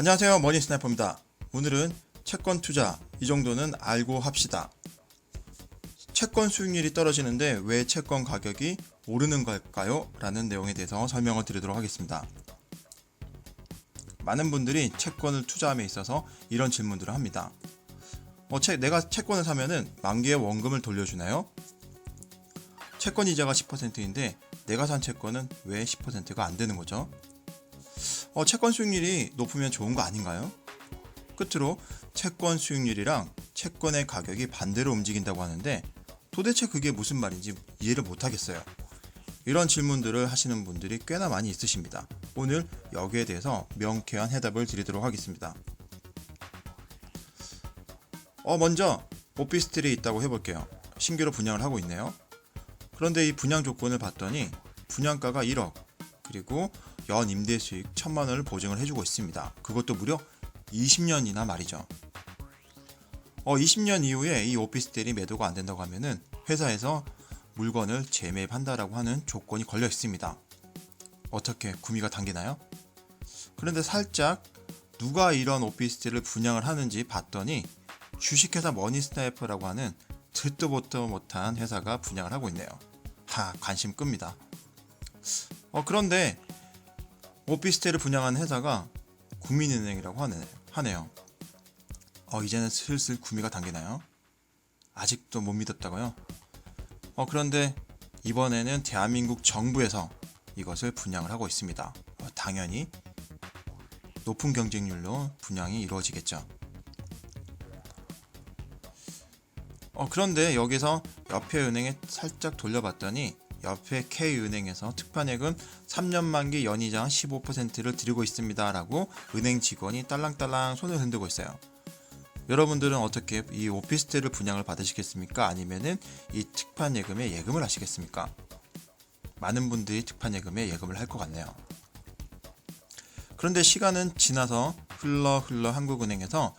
안녕하세요, 머니 스나이퍼입니다. 오늘은 채권 투자 이 정도는 알고 합시다. 채권 수익률이 떨어지는데 왜 채권 가격이 오르는 걸까요? 라는 내용에 대해서 설명을 드리도록 하겠습니다. 많은 분들이 채권을 투자함에 있어서 이런 질문들을 합니다. 내가 채권을 사면은 만기에 원금을 돌려주나요? 채권 이자가 10%인데 내가 산 채권은 왜 10%가 안 되는 거죠? 채권 수익률이 높으면 좋은 거 아닌가요? 끝으로 채권 수익률이랑 채권의 가격이 반대로 움직인다고 하는데 도대체 그게 무슨 말인지 이해를 못하겠어요. 이런 질문들을 하시는 분들이 꽤나 많이 있으십니다. 오늘 여기에 대해서 명쾌한 해답을 드리도록 하겠습니다. 먼저 오피스텔이 있다고 해볼게요. 신규로 분양을 하고 있네요. 그런데 이 분양 조건을 봤더니 분양가가 1억 그리고 연 임대 수익 1,000만 원을 보증을 해주고 있습니다. 그것도 무려 20년이나 말이죠. 20년 이후에 이 오피스텔이 매도가 안 된다고 하면은 회사에서 물건을 재매입한다라고 하는 조건이 걸려 있습니다. 어떻게 구미가 당기나요? 그런데 살짝 누가 이런 오피스텔을 분양을 하는지 봤더니 주식회사 머니스나이퍼라고 하는 듣도 보도 못한 회사가 분양을 하고 있네요. 관심 끕니다. 그런데 오피스텔을 분양하는 회사가 국민은행이라고 하네요. 이제는 슬슬 구미가 당기나요? 아직도 못 믿었다고요? 그런데 이번에는 대한민국 정부에서 이것을 분양을 하고 있습니다. 당연히 높은 경쟁률로 분양이 이루어지겠죠. 그런데 여기서 옆에 은행에 살짝 돌려봤더니 옆에 K은행에서 특판예금 3년 만기 연이자 15%를 드리고 있습니다 라고 은행 직원이 딸랑딸랑 손을 흔들고 있어요. 여러분들은 어떻게 이 오피스텔을 분양을 받으시겠습니까? 아니면은 이 특판예금에 예금을 하시겠습니까? 많은 분들이 특판예금에 예금을 할 것 같네요. 그런데 시간은 지나서 흘러 한국은행에서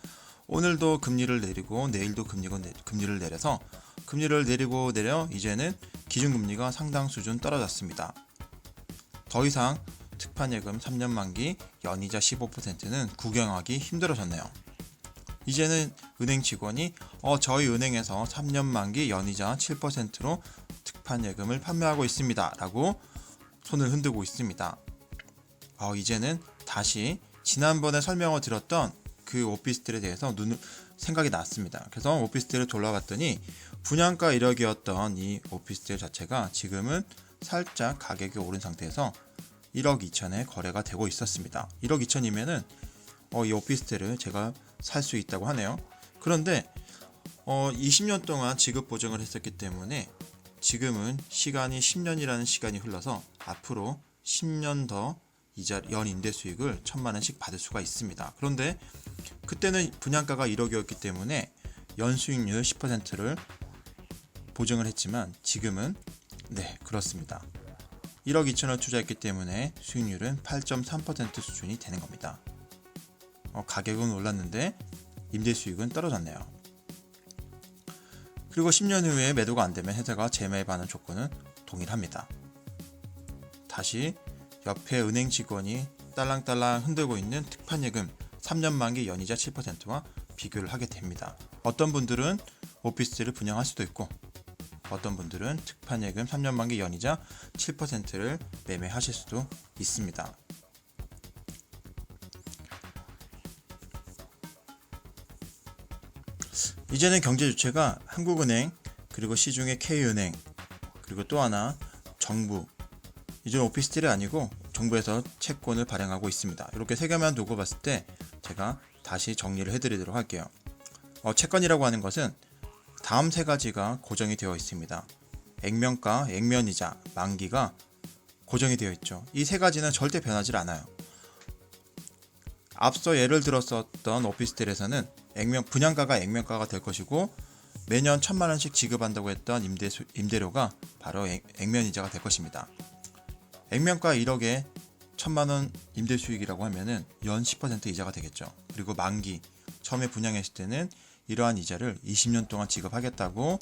오늘도 금리를 내리고 내일도 금리를 내려서 금리를 내려 이제는 기준금리가 상당 수준 떨어졌습니다. 더 이상 특판예금 3년 만기 연이자 15%는 구경하기 힘들어졌네요. 이제는 은행 직원이 저희 은행에서 3년 만기 연이자 7%로 특판예금을 판매하고 있습니다 라고 손을 흔들고 있습니다. 이제는 다시 지난번에 설명을 드렸던 그 오피스텔에 대해서 생각이 났습니다. 그래서 오피스텔을 돌아봤더니 분양가 1억이었던 이 오피스텔 자체가 지금은 살짝 가격이 오른 상태에서 1억 2천에 거래가 되고 있었습니다. 1억 2천이면은 이 오피스텔을 제가 살 수 있다고 하네요. 그런데 20년 동안 지급 보증을 했었기 때문에 지금은 시간이 10년이라는 시간이 흘러서 앞으로 10년 더 이자 연 임대 수익을 1,000만 원씩 받을 수가 있습니다. 그런데 그때는 분양가가 1억이었기 때문에 연 수익률 10%를 보증을 했지만 지금은 그렇습니다. 1억 2천을 투자했기 때문에 수익률은 8.3% 수준이 되는 겁니다. 가격은 올랐는데 임대 수익은 떨어졌네요. 그리고 10년 후에 매도가 안 되면 회사가 재매입하는 조건은 동일합니다. 다시 옆에 은행 직원이 딸랑딸랑 흔들고 있는 특판예금 3년 만기 연이자 7%와 비교를 하게 됩니다. 어떤 분들은 오피스텔을 분양할 수도 있고 어떤 분들은 특판예금 3년 만기 연이자 7%를 매매하실 수도 있습니다. 이제는 경제 주체가 한국은행 그리고 시중의 K은행 그리고 또 하나 정부, 이제는 오피스텔이 아니고 정부에서 채권을 발행하고 있습니다. 이렇게 세 개만 두고 봤을 때 제가 다시 정리를 해드리도록 할게요. 채권이라고 하는 것은 다음 세 가지가 고정이 되어 있습니다. 액면가, 액면이자, 만기가 고정이 되어 있죠. 이 세 가지는 절대 변하지 않아요. 앞서 예를 들었었던 오피스텔에서는 분양가가 액면가가 될 것이고 매년 1,000만 원씩 지급한다고 했던 임대료가 바로 액면이자가 될 것입니다. 액면가 1억에 1,000만 원 임대 수익이라고 하면은 연 10% 이자가 되겠죠. 그리고 만기, 처음에 분양했을 때는 이러한 이자를 20년 동안 지급하겠다고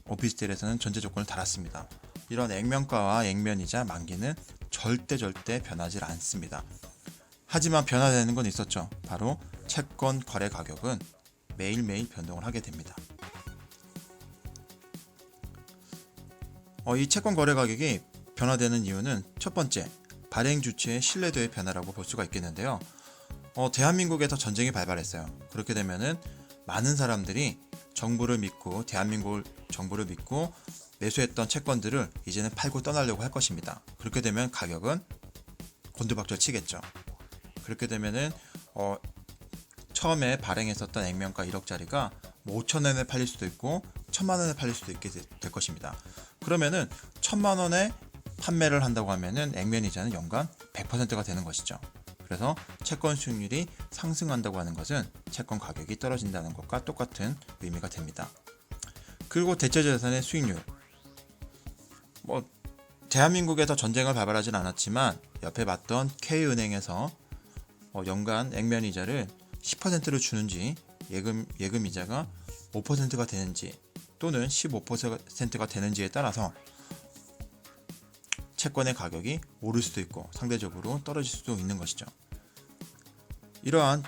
오피스텔에서는 전제 조건을 달았습니다. 이런 액면가와 액면이자 만기는 절대 변하지 않습니다. 하지만 변화되는 건 있었죠. 바로 채권 거래 가격은 매일매일 변동을 하게 됩니다. 이 채권 거래 가격이 변화되는 이유는 첫 번째, 발행 주체의 신뢰도의 변화라고 볼 수가 있겠는데요. 대한민국에서 전쟁이 발발했어요. 그렇게 되면은 많은 사람들이 정부를 믿고 대한민국 정부를 믿고 매수했던 채권들을 이제는 팔고 떠나려고 할 것입니다. 그렇게 되면 가격은 곤두박질 치겠죠. 그렇게 되면은 처음에 발행했었던 액면가 1억짜리가 5천원에 팔릴 수도 있고 1,000만원에 팔릴 수도 있게 될 것입니다. 그러면은 1,000만원에 판매를 한다고 하면은 액면이자는 연간 100%가 되는 것이죠. 그래서 채권 수익률이 상승한다고 하는 것은 채권 가격이 떨어진다는 것과 똑같은 의미가 됩니다. 그리고 대체자산의 수익률. 대한민국에서 전쟁을 발발하진 않았지만 옆에 봤던 K은행에서 연간 액면 이자를 10%를 주는지 예금 이자가 5%가 되는지 또는 15%가 되는지에 따라서 채권의 가격이 오를 수도 있고 상대적으로 떨어질 수도 있는 것이죠. 이러한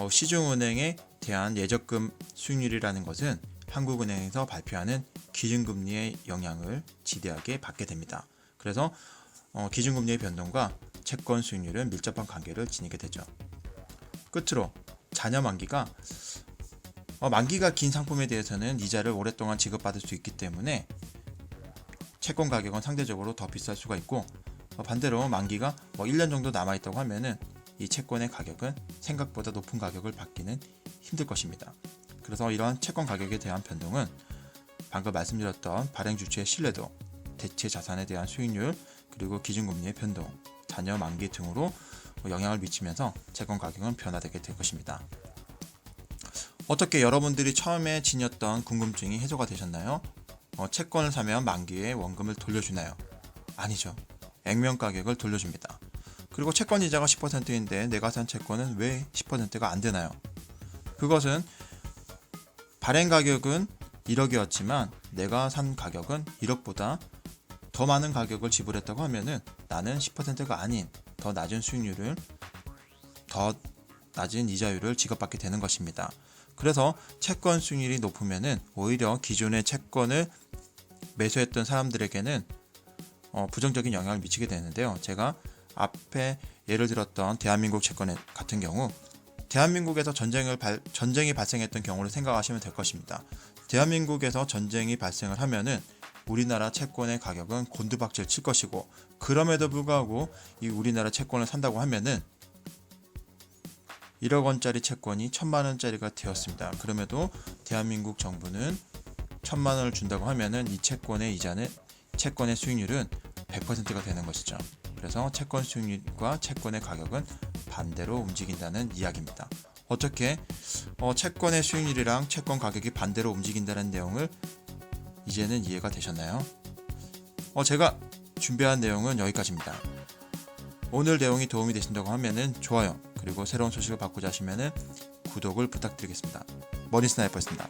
시중은행에 대한 예적금 수익률이라는 것은 한국은행에서 발표하는 기준금리의 영향을 지대하게 받게 됩니다. 그래서 기준금리의 변동과 채권 수익률은 밀접한 관계를 지니게 되죠. 끝으로 잔여 만기가 만기가 긴 상품에 대해서는 이자를 오랫동안 지급받을 수 있기 때문에 채권 가격은 상대적으로 더 비쌀 수가 있고 반대로 만기가 1년 정도 남아있다고 하면은 이 채권의 가격은 생각보다 높은 가격을 받기는 힘들 것입니다. 그래서 이러한 채권 가격에 대한 변동은 방금 말씀드렸던 발행 주체의 신뢰도, 대체 자산에 대한 수익률, 그리고 기준금리의 변동, 잔여 만기 등으로 영향을 미치면서 채권 가격은 변화되게 될 것입니다. 어떻게 여러분들이 처음에 지녔던 궁금증이 해소가 되셨나요? 채권을 사면 만기에 원금을 돌려주나요? 아니죠. 액면 가격을 돌려줍니다. 그리고 채권 이자가 10%인데 내가 산 채권은 왜 10%가 안 되나요? 그것은 발행 가격은 1억이었지만 내가 산 가격은 1억보다 더 많은 가격을 지불했다고 하면은 나는 10%가 아닌 더 낮은 수익률을, 더 낮은 이자율을 지급받게 되는 것입니다. 그래서 채권 수익률이 높으면은 오히려 기존의 채권을 매수했던 사람들에게는 부정적인 영향을 미치게 되는데요. 제가 앞에 예를 들었던 대한민국 채권 같은 경우, 대한민국에서 전쟁이 발생했던 경우를 생각하시면 될 것입니다. 대한민국에서 전쟁이 발생을 하면은 우리나라 채권의 가격은 곤두박질 칠 것이고, 그럼에도 불구하고 이 우리나라 채권을 산다고 하면은 1억 원짜리 채권이 1,000만 원짜리가 되었습니다. 그럼에도 대한민국 정부는 1,000만 원을 준다고 하면은 이 채권의 이자는, 채권의 수익률은 100%가 되는 것이죠. 그래서 채권 수익률과 채권의 가격은 반대로 움직인다는 이야기입니다. 어떻게 채권의 수익률이랑 채권 가격이 반대로 움직인다는 내용을 이제는 이해가 되셨나요? 제가 준비한 내용은 여기까지입니다. 오늘 내용이 도움이 되신다고 하면은 좋아요, 그리고 새로운 소식을 받고자 하시면은 구독을 부탁드리겠습니다. 머니 스나이퍼였습니다.